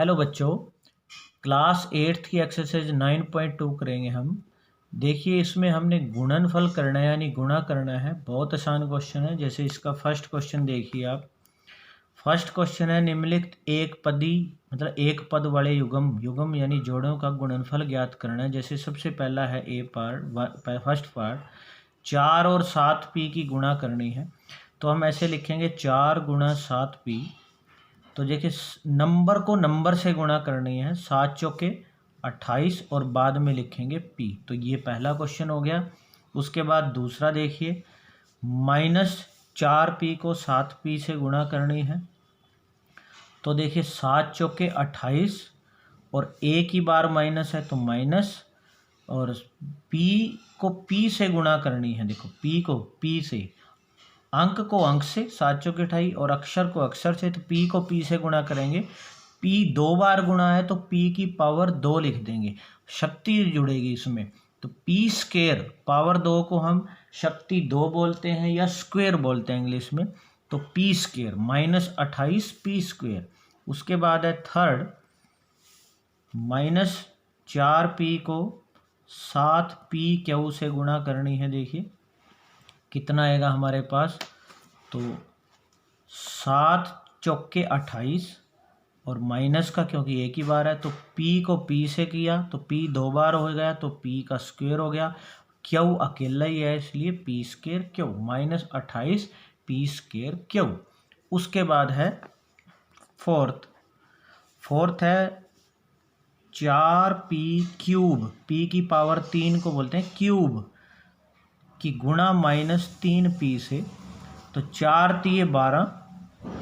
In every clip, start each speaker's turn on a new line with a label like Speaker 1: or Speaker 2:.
Speaker 1: Hello बच्चों, class 8th की exercise 9.2 करेंगे हम। देखिए, इसमें हमने गुणनफल करना है यानी गुणा करना है। बहुत आसान क्वेश्चन है। जैसे इसका फर्स्ट क्वेश्चन देखिए आप। फर्स्ट क्वेश्चन है, निम्नलिखित एक पदी मतलब एक पद वाले युग्म यानी जोड़ों का गुणनफल ज्ञात करना है। जैसे सबसे पहला है ए पार्ट, फर्स्ट पार्ट 4 और 7p की गुणा करनी है। तो हम ऐसे लिखेंगे 4 गुणा 7p। तो देखिए, नंबर को नंबर से गुणा करनी है। 7 चौके 28 और बाद में लिखेंगे p। तो ये पहला क्वेश्चन हो गया। उसके बाद दूसरा देखिए, -4p को 7p से गुणा करनी है। तो देखिए 7 चौके 28 और a की बार माइनस है तो माइनस, और p को p से गुणा करनी है। देखो p को p से, अंक को अंक से 7 चौके 28 और अक्षर को अक्षर से, तो p को p से गुणा करेंगे। p 2 बार गुणा है तो p की पावर 2 लिख देंगे, शक्ति जुड़ेगी इसमें। तो p स्क्वायर पावर 2 को हम शक्ति 2 बोलते हैं या स्क्वायर बोलते हैं इंग्लिश में। तो p स्क्वायर -28 p स्क्वायर। उसके बाद है थर्ड, -4p को 7p क्यू से गुणा करनी है। देखिए कितना आएगा हमारे पास। तो 7 चौके 28 और माइनस का, क्योंकि एक ही बार है तो p को p से किया तो p 2 बार हो गया तो p का स्क्वायर हो गया। क्यू अकेला ही है इसलिए p square Q, -28 p square Q. उसके बाद है फोर्थ है 4p क्यूब, p की पावर 3 को बोलते हैं क्यूब की गुणा -3p से। तो 4 तिये 12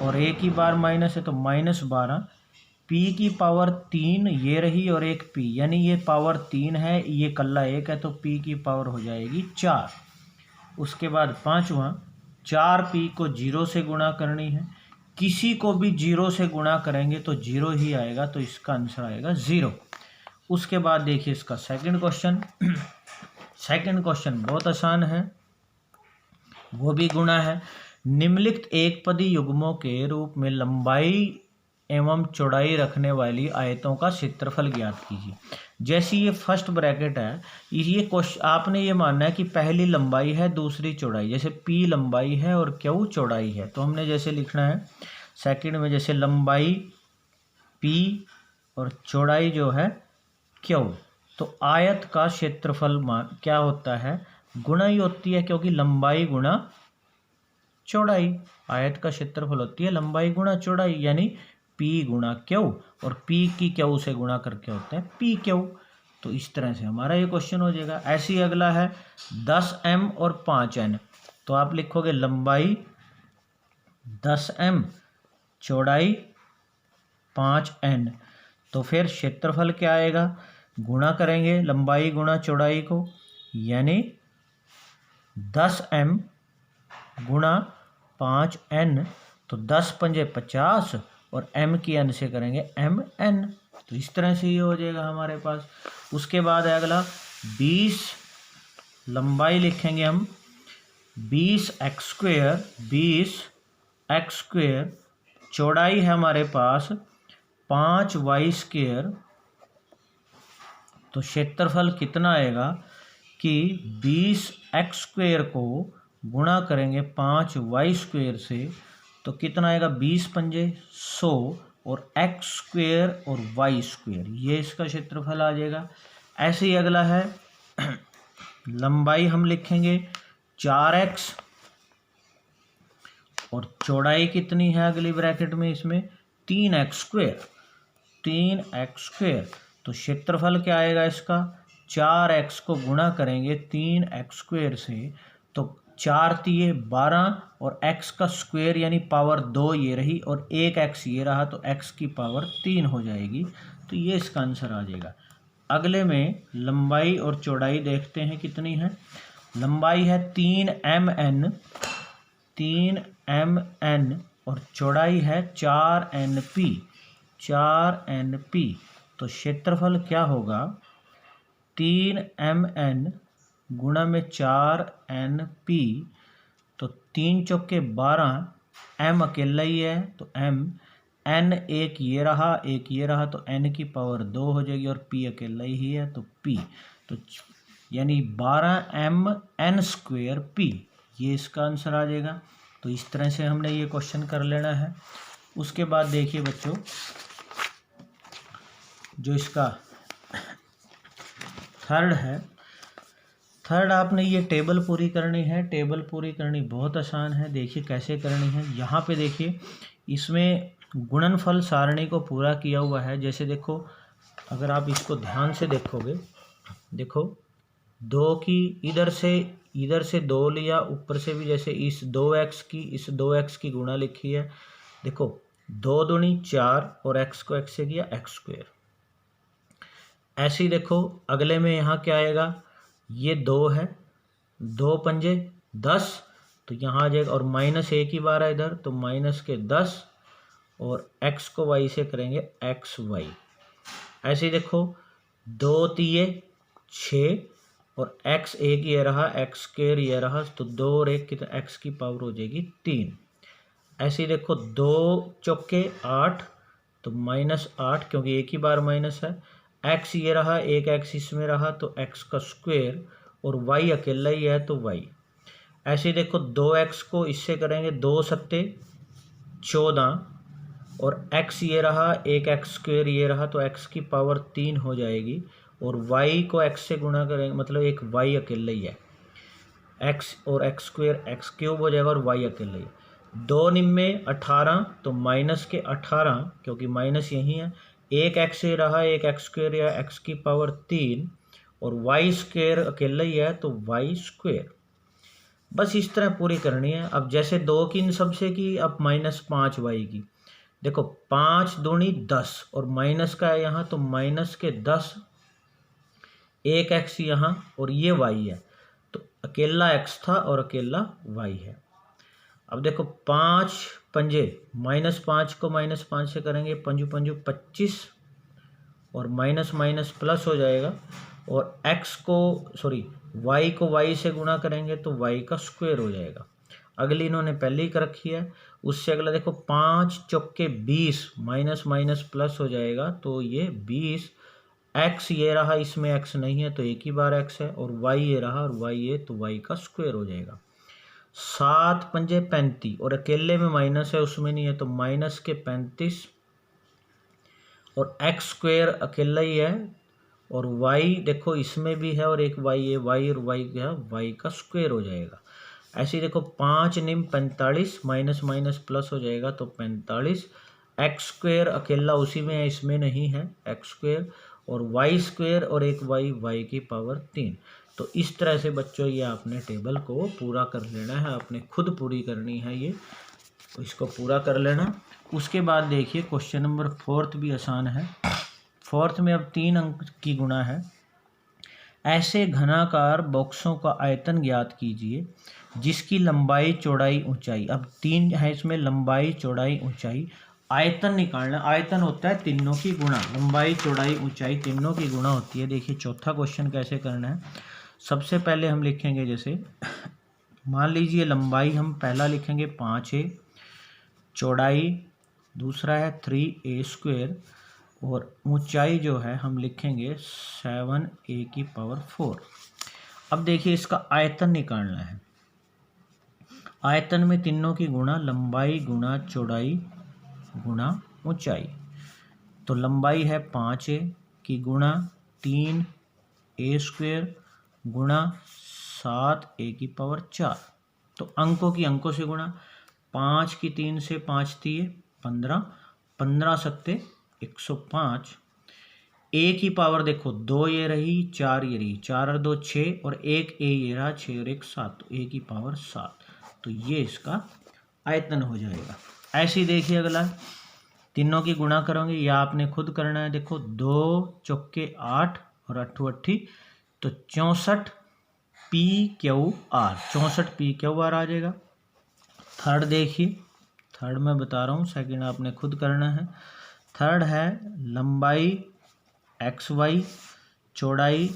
Speaker 1: और एक ही बार माइनस है तो -12, p की पावर 3 ये रही और एक p, यानी ये पावर 3 है, ये कल्ला 1 है तो p की पावर हो जाएगी 4। उसके बाद पांचवा, 4p को 0 से गुणा करनी है। किसी को भी 0 से गुणा करेंगे तो 0 ही आएगा, तो इसका आंसर आएगा 0। उसके बाद देखिए इसका सेकंड क्वेश्चन। सेकंड क्वेश्चन बहुत आसान है, वो भी गुणा है। निम्नलिखित एक पदी युग्मों के रूप में लंबाई एवं चौड़ाई रखने वाली आयतों का क्षेत्रफल ज्ञात कीजिए। जैसे ये फर्स्ट ब्रैकेट है, ये क्वेश्चन आपने ये मानना है कि पहली लंबाई है दूसरी चौड़ाई। जैसे p लंबाई है और q चौड़ाई है, तो हमने जैसे लिखना है सेकंड में, जैसे लंबाई p और चौड़ाई जो है q। तो आयत का क्षेत्रफल क्या होता है, गुणा ही होती है, क्योंकि लंबाई गुणा चौड़ाई। आयत का क्षेत्रफल होती है लंबाई गुणा चौड़ाई, यानी p गुणा q, और p की q से गुणा करके होता है p q। तो इस तरह से हमारा ये क्वेश्चन हो जाएगा। ऐसे ही अगला है 10m और 5n। तो आप लिखोगे लंबाई 10m, चौड़ाई 5n। तो फिर क्षेत्रफल क्या आएगा, गुणा करेंगे लंबाई गुणा चौड़ाई को, यानी 10m गुणा 5n। तो 10 पंजे 50 और m की n से करेंगे mn। तो इस तरह से ये हो जाएगा हमारे पास। उसके बाद है अगला 20, लंबाई लिखेंगे हम 20x², 20x²। चौड़ाई है हमारे पास 5y²। तो क्षेत्रफल कितना आएगा कि 20x² को गुणा करेंगे 5y² से, तो कितना आएगा, 20 पंजे 100 और x² और y², ये इसका क्षेत्रफल आ जाएगा। ऐसे ही अगला है लंबाई हम लिखेंगे 4x और चौड़ाई कितनी है अगली ब्रैकेट में, इसमें 3x², 3x²। तो क्षेत्रफल क्या आएगा इसका, 4x को गुणा करेंगे 3x² से, तो 4 तिये 12 और x का स्क्वायर यानी पावर 2 ये रही और एक x ये रहा, तो x की पावर 3 हो जाएगी। तो ये इसका आंसर आ जाएगा। अगले में लंबाई और चौड़ाई देखते हैं कितनी है। लंबाई है 3mn, 3mn और चौड़ाई है 4np, 4np। तो क्षेत्रफल क्या होगा, 3mn गुणा में 4np। तो 3 चौके 12, m अकेला ही है तो m, n एक ये रहा एक ये रहा, तो n की पावर 2 हो जाएगी और p अकेला ही है तो p, तो यानी 12m(n²) p, ये इसका आंसर आ जाएगा। तो इस तरह से हमने ये क्वेश्चन कर लेना है। उसके बाद देखिए बच्चों, जो इसका थर्ड है, थर्ड आपने ये टेबल पूरी करनी है। टेबल पूरी करनी बहुत आसान है, देखिए कैसे करनी है। यहाँ पे देखिए इसमें गुणनफल सारणी को पूरा किया हुआ है। जैसे देखो, अगर आप इसको ध्यान से देखोगे, देखो 2 की इधर से 2 लिया, ऊपर से भी जैसे इस 2x की गुणा लिखी है। देखो 2 दूनी 4 और x को x से किया x²। ऐसे ही देखो अगले में यहाँ क्या आएगा, ये 2 है, 2 पंजे 10, तो यहाँ आ जाएगा, और माइनस एक ही बार है इधर, तो माइनस के 10 और x को y से करेंगे xy। ऐसे ही देखो 2 तिये 6 और x एक ये रहा, x² ये रहा, तो 2 और 1 कितना, x की पावर हो जाएगी 3। ऐसे ही देखो 2 चौके 8, तो -8 क्योंकि एक ही बार माइनस है, x ये रहा, एक x इसमें रहा, तो x का स्क्वायर, और y अकेला ही है तो y। ऐसे ही देखो 2x को इससे करेंगे 2 सत्ते 14, और x ये रहा, एक x² ये रहा, तो x की पावर 3 हो जाएगी, और y को x से गुणा करेंगे, मतलब एक y अकेला ही है, x और x² x³ हो जाएगा और y अकेला ही है। 2 निम्मे 18, तो माइनस के 18 क्योंकि माइनस यही है, एक x ये रहा, एक x² या x की पावर 3, और y² अकेला ही है तो y²। बस इस तरह पूरी करनी है। अब जैसे 2 की इन सबसे की, अब -5y की, देखो 5 दूनी 10 और माइनस का है यहाँ, तो माइनस के 10, एक x यहाँ और ये y है, तो अकेला x था और अकेला y है। अब देखो 5 पंजे, -5 को -5 से करेंगे, पंजू पंजू 25, और माइनस माइनस प्लस हो जाएगा, और x को y को y से गुणा करेंगे तो y का स्क्वायर हो जाएगा। अगली इन्होंने पहले ही कर रखी है। उससे अगला देखो 5 चौके 20, माइनस माइनस प्लस हो जाएगा, तो ये 20, x ये रहा, इसमें x नहीं है तो एक ही बार x है, और y ये रहा और y ये, तो y का स्क्वायर हो जाएगा। 7 पंजे 35, और अकेले में माइनस है उसमें नहीं है, तो माइनस के 35, और x² अकेला ही है, और y देखो इसमें भी है और एक y है, y और y क्या, y का स्क्वायर हो जाएगा। ऐसे ही देखो 5 निम 45, माइनस माइनस प्लस हो जाएगा तो 45, x² अकेला उसी में है, इसमें नहीं है, x², और y² और एक y की पावर 3। तो इस तरह से बच्चों ये आपने टेबल को पूरा कर लेना है, आपने खुद पूरी करनी है ये, इसको पूरा कर लेना। उसके बाद देखिए क्वेश्चन नंबर 4 भी आसान है। 4 में अब 3 अंक की गुणा है। ऐसे घनाकार बॉक्सों का आयतन ज्ञात कीजिए जिसकी लंबाई चौड़ाई ऊंचाई, अब 3 है इसमें, लंबाई चौड़ाई ऊंचाई, आयतन निकालना। आयतन होता है तीनों की गुणा, लंबाई चौड़ाई ऊंचाई तीनों की गुणा होती है। देखिए चौथा क्वेश्चन कैसे करना है। सबसे पहले हम लिखेंगे, जैसे मान लीजिए लंबाई हम पहला लिखेंगे 5a, चौड़ाई दूसरा है 3a², और ऊंचाई जो है हम लिखेंगे 7a की पावर 4। अब देखिए इसका आयतन निकालना है। आयतन में तीनों की गुणा, लंबाई गुणा चौड़ाई गुणा ऊंचाई। तो लंबाई है 5a की गुणा 3a² गुणा 7a की पावर 4। तो अंकों की अंकों से गुणा, 5 की 3 से 5 तिये 15, 15 सत्ते 105, a की पावर देखो 2 ये रही, 4 ये रही, 4 और 2 6, और एक a ये रहा, 6 और 1 7, तो a की पावर 7। तो ये इसका आयतन हो जाएगा। ऐसे ही देखिए अगला, तीनों की गुणा करोगे या आपने खुद करना है। देखो 2 चौके 8 और 8 8, तो 64 PQR, 64 PQR आ जाएगा। थर्ड देखिए, थर्ड मैं बता रहा हूँ, सेकंड आपने खुद करना है। थर्ड है लंबाई XY, चौड़ाई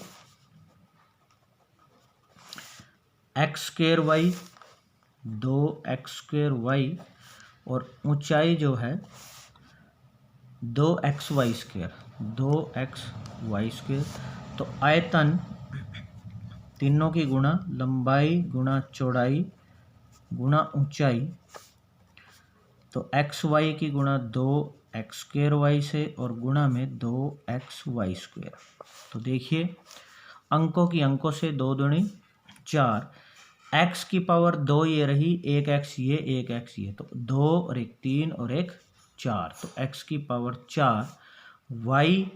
Speaker 1: x²y, 2x²y, और ऊंचाई जो है 2xy², 2xy²। तो आयतन तीनों की गुणा लंबाई गुणा चौड़ाई गुणा ऊंचाई, तो xy की गुणा 2x² से और गुणा में 2xy²। तो देखिए अंकों की अंकों से 2 दूनी 4, x की पावर 2 ये रही, एक x ये, एक x ये, तो 2 और एक 3 और एक 4, तो x की पावर 4। y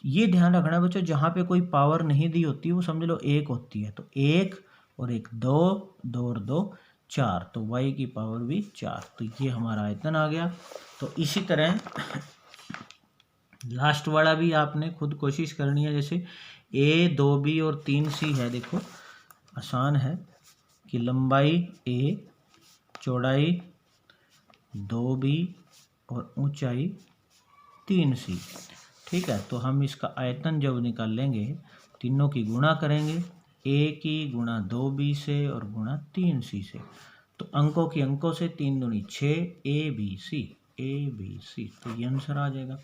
Speaker 1: ये ध्यान रखना बच्चों, जहाँ पे कोई पावर नहीं दी होती वो समझ लो 1 होती है, तो 1 और एक 2, 2 और 2 4, तो y की पावर भी 4। तो ये हमारा आयतन आ गया। तो इसी तरह लास्ट वाला भी आपने खुद कोशिश करनी है। जैसे a 2b और 3c है, देखो आसान है कि लंबाई a, चौड़ाई 2b और ऊंचाई 3c। ठीक है, तो हम इसका आयतन जब निकाल लेंगे तीनों की गुणा करेंगे, a की गुणा 2b से और गुणा 3c से, तो अंकों की अंकों से 3 दूनी 6, ABC, तो ये आंसर आ जाएगा।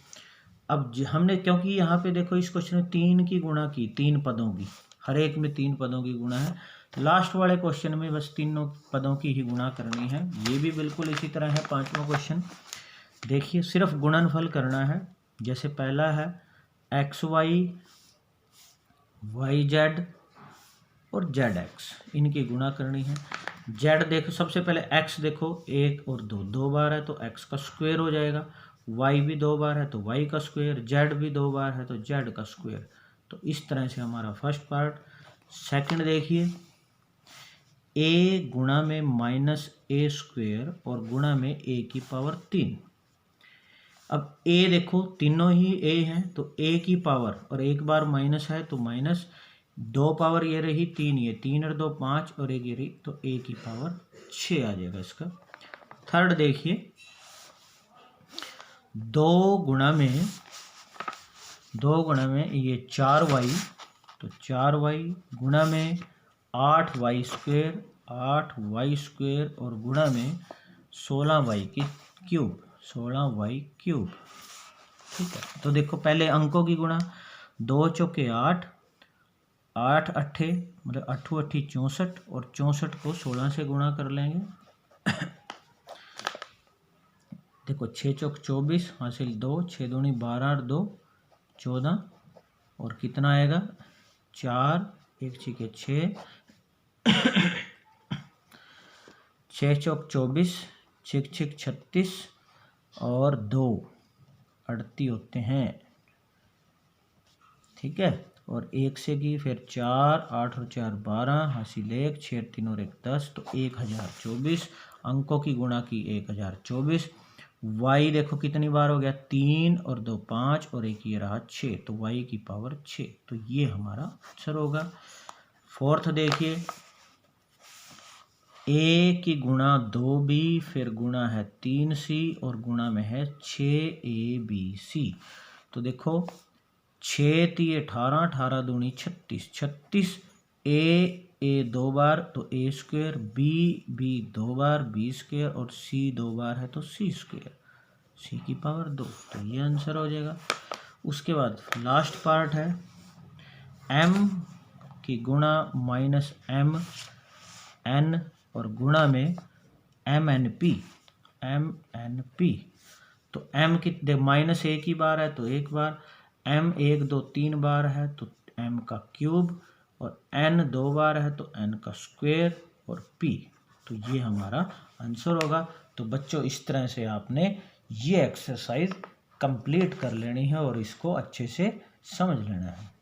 Speaker 1: अब हमने क्योंकि यहाँ पे देखो इस क्वेश्चन में 3 की गुणा की, 3 पदों की, हर एक में 3 पदों की गुणा है, लास्ट वाले क्वेश्चन में बस तीनों पदों की ही गुणा करनी है। ये भी बिल्कुल इसी तरह है। 5वां क्वेश्चन देखिए, सिर्फ गुणनफल करना है। जैसे पहला है xy, yz और zx, इनकी गुणा करनी है। z देखो, सबसे पहले x देखो 1 और 2, 2 बार है तो x का स्क्वायर हो जाएगा, y भी 2 बार है तो y का स्क्वायर, z भी 2 बार है तो z का स्क्वायर। तो इस तरह से हमारा फर्स्ट पार्ट। सेकंड देखिए, a गुणा में -a² और गुणा में a की पावर 3। अब a देखो तीनों ही a हैं, तो a की पावर और एक बार माइनस है तो माइनस, 2 पावर ये रही 3, ये 3 और 2 5 और एक ये रही, तो a की पावर 6 आ जाएगा इसका। थर्ड देखिए, 2 गुणा में ये 4y, तो 4y गुणा में 8y² और गुणा में 16y क्यूब। ठीक है, तो देखो पहले अंकों की गुणा, 2 चौके 8, 8 अट्ठे मतलब 8 अट्ठी 64 और 64 को 16 से गुणा कर लेंगे। देखो 6 चौक 24 हासिल 2, 6 दूनी 12 और 2 14 और कितना आएगा 4, 1 छिके 6, 6 चौक 24, 6 छिक 36 और 2 38 होते हैं। ठीक है, और 1 से की फिर 4, 8 और 4 12 हासिल 1, 6 3 और 1 10, तो 1024 अंकों की गुणा की 1024। y देखो कितनी बार हो गया 3 और 2 5 और एक ये रहा 6, तो y की पावर 6, तो ये हमारा आंसर होगा। फोर्थ देखिए, a की गुणा 2b फिर गुणा है 3c और गुणा में है 6abc। तो देखो 6 3 18, 18 दूनी 36, 36 a 2 बार तो a², b 2 बार b² और c 2 बार है तो c², c की पावर 2, तो ये आंसर हो जाएगा। उसके बाद लास्ट पार्ट है m की गुणा -m n और गुणा में mnp। तो m की माइनस एक ही बार है तो एक बार, m 1 2 3 बार है तो m का क्यूब और n 2 बार है तो n का स्क्वायर और p, तो ये हमारा आंसर होगा। तो बच्चों इस तरह से आपने ये एक्सरसाइज कंप्लीट कर लेनी है और इसको अच्छे से समझ लेना है।